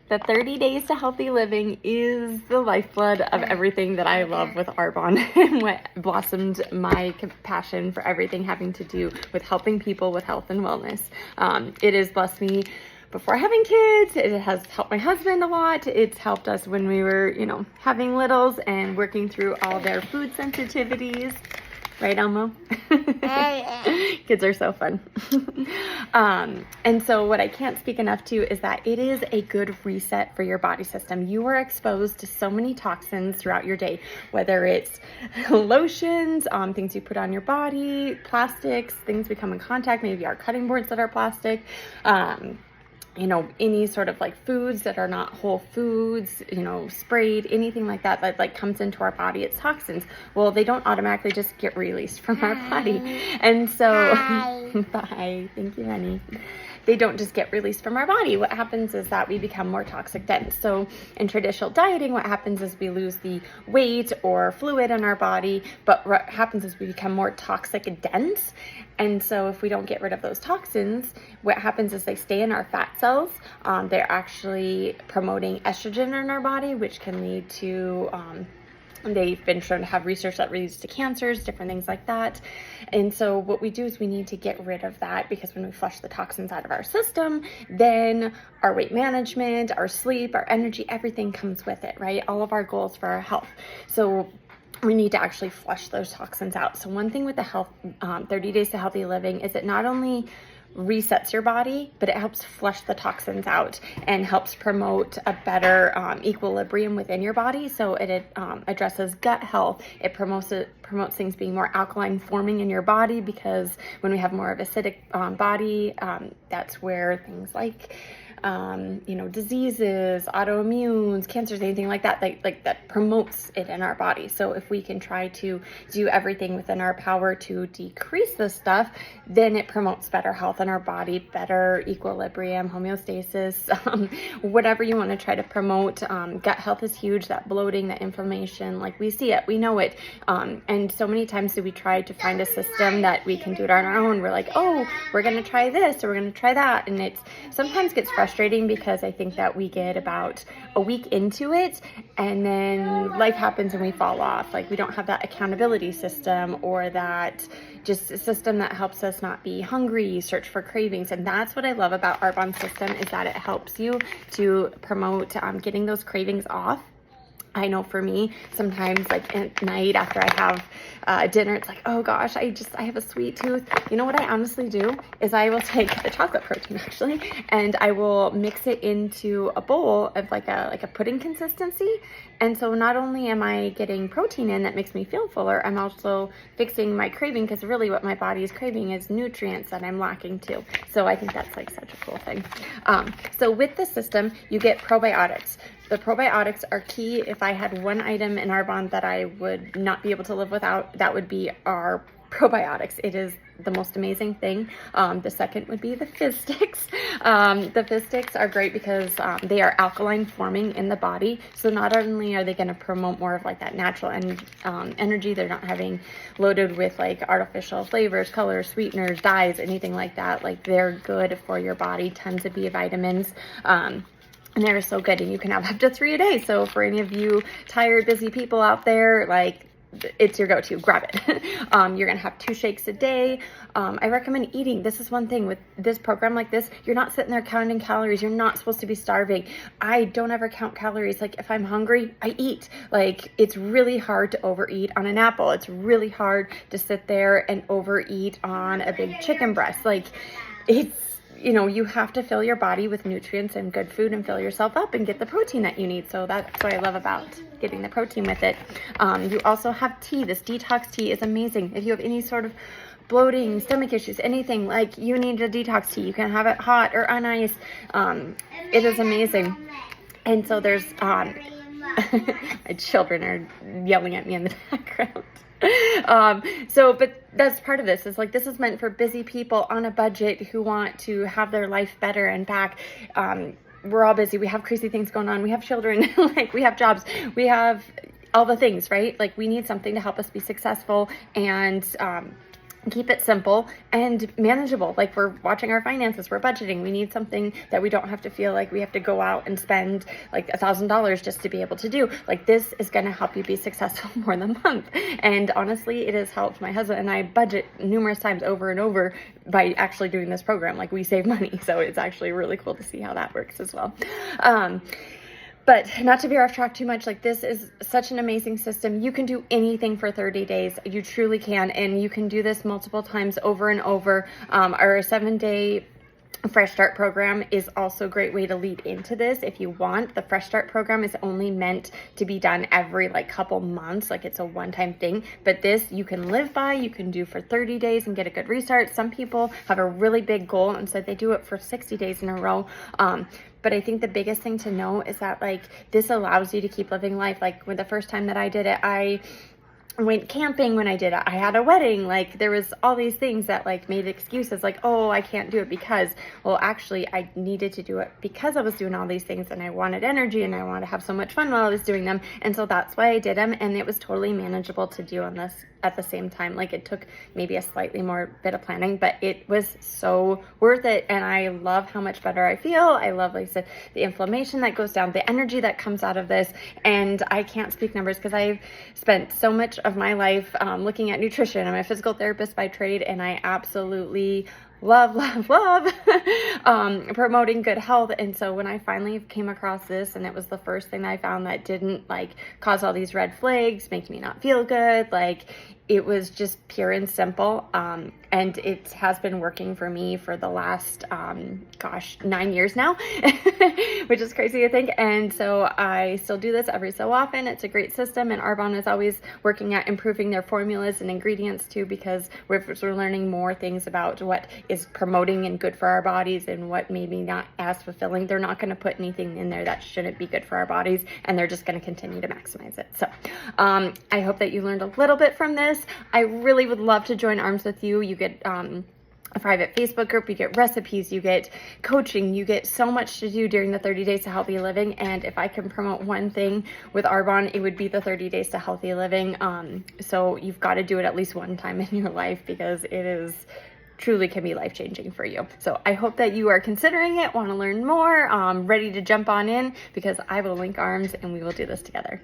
The 30 Days to Healthy Living is the lifeblood of everything that I love with Arbonne and what blossomed my passion for everything having to do with helping people with health and wellness. It has blessed me before having kids. It has helped my husband a lot. It's helped us when we were, having littles and working through all their food sensitivities. Right, Elmo? Kids are so fun. And so what I can't speak enough to is that it is a good reset for your body system. You are exposed to so many toxins throughout your day, whether it's lotions, things you put on your body, plastics, things we come in contact, maybe our cutting boards that are plastic, any sort of like foods that are not whole foods, sprayed, anything like that comes into our body, it's toxins. Well, they don't automatically just get released from our body. And so, bye. Thank you, honey. They don't just get released from our body. What happens is that we become more toxic dense. So in traditional dieting, what happens is we lose the weight or fluid in our body, but what happens is we become more toxic dense. And so if we don't get rid of those toxins, what happens is they stay in our fat cells. They're actually promoting estrogen in our body, which can lead to they've been shown to have research that leads to cancers, different things like that. And so what we do is we need to get rid of that, because when we flush the toxins out of our system, then our weight management, our sleep, our energy, everything comes with it, right? All of our goals for our health. So we need to actually flush those toxins out. So one thing with the 30 Days to Healthy Living is it not only resets your body, but it helps flush the toxins out and helps promote a better equilibrium within your body. So it addresses gut health. It promotes things being more alkaline forming in your body, because when we have more of acidic body, that's where things like diseases, autoimmunes, cancers, anything like that, that promotes it in our body. So if we can try to do everything within our power to decrease this stuff, then it promotes better health in our body, better equilibrium, homeostasis, whatever you want to try to promote. Gut health is huge, that bloating, that inflammation, we see it, we know it. And so many times do we try to find a system that we can do it on our own. We're like, oh, we're going to try this, or we're going to try that. And it sometimes gets frustrating, because I think that we get about a week into it and then life happens and we fall off. We don't have that accountability system, or that just a system that helps us not be hungry, search for cravings. And that's what I love about Arbonne's system, is that it helps you to promote getting those cravings off. I know for me, sometimes at night after I have dinner, it's oh gosh, I have a sweet tooth. You know what I honestly do is I will take the chocolate protein actually, and I will mix it into a bowl of like a pudding consistency. And so not only am I getting protein in that makes me feel fuller, I'm also fixing my craving, because really what my body is craving is nutrients that I'm lacking too. So I think that's such a cool thing. So with the system, you get probiotics. The probiotics are key. If I had one item in Arbonne that I would not be able to live without, that would be our probiotics. It is the most amazing thing. The second would be the Fizz Sticks. The Fizz Sticks are great because they are alkaline forming in the body. So not only are they going to promote more of that natural energy, they're not having loaded with artificial flavors, colors, sweeteners, dyes, anything like that. They're good for your body, tons of B vitamins. And they're so good, and you can have up to 3 a day. So for any of you tired, busy people out there, it's your go-to, grab it. You're gonna have 2 shakes a day. I recommend eating. This is one thing with this program like this, you're not sitting there counting calories. You're not supposed to be starving. I don't ever count calories. If I'm hungry, I eat. It's really hard to overeat on an apple. It's really hard to sit there and overeat on a big chicken breast. It's, you have to fill your body with nutrients and good food and fill yourself up and get the protein that you need. So that's what I love about getting the protein with it. You also have tea. This detox tea is amazing. If you have any sort of bloating, stomach issues, anything, you need a detox tea. You can have it hot or on ice. It is amazing. And so there's, my children are yelling at me in the background. But that's part of this, is this is meant for busy people on a budget who want to have their life better and back. We're all busy. We have crazy things going on. We have children, we have jobs, we have all the things, right? We need something to help us be successful and keep it simple and manageable. Like, we're watching our finances, we're budgeting. We need something that we don't have to feel like we have to go out and spend like $1,000 just to be able to do. Like, this is going to help you be successful more than a month. And honestly, it has helped my husband and I budget numerous times over and over by actually doing this program. Like, we save money. So it's actually really cool to see how that works as well. But not to veer off track too much, like, this is such an amazing system. You can do anything for 30 days. You truly can. And you can do this multiple times over and over. Our 7-day Fresh Start program is also a great way to lead into this if you want. The Fresh Start program is only meant to be done every like couple months, like it's a one-time thing. But this you can live by, you can do for 30 days and get a good restart. Some people have a really big goal and so they do it for 60 days in a row. But I think the biggest thing to know is that like this allows you to keep living life. Like, when the first time that I did it, I went camping when I did it. I had a wedding. Like, there was all these things that like made excuses like, oh, I can't do it because, well, actually I needed to do it because I was doing all these things and I wanted energy and I wanted to have so much fun while I was doing them. And so that's why I did them. And it was totally manageable to do on this at the same time. Like, it took maybe a slightly more bit of planning, but it was so worth it. And I love how much better I feel. I love, like I said, the inflammation that goes down, the energy that comes out of this. And I can't speak numbers because I've spent so much of my life looking at nutrition. I'm a physical therapist by trade, and I absolutely love promoting good health. And so when I finally came across this, and it was the first thing that I found that didn't like cause all these red flags, make me not feel good, like it was just pure and simple. And it has been working for me for the last 9 years now, which is crazy to think. And so I still do this every so often. It's a great system, and Arbonne is always working at improving their formulas and ingredients too, because we're learning more things about what is promoting and good for our bodies and what maybe not as fulfilling. They're not going to put anything in there that shouldn't be good for our bodies, and they're just going to continue to maximize it. So I hope that you learned a little bit from this. I really would love to join arms with you. You get a private Facebook group, you get recipes, you get coaching, you get so much to do during the 30 days to healthy living. And if I can promote one thing with Arbonne, it would be the 30 days to healthy living. So you've got to do it at least one time in your life, because it is truly can be life-changing for you. So I hope that you are considering it, want to learn more, ready to jump on in, because I will link arms and we will do this together.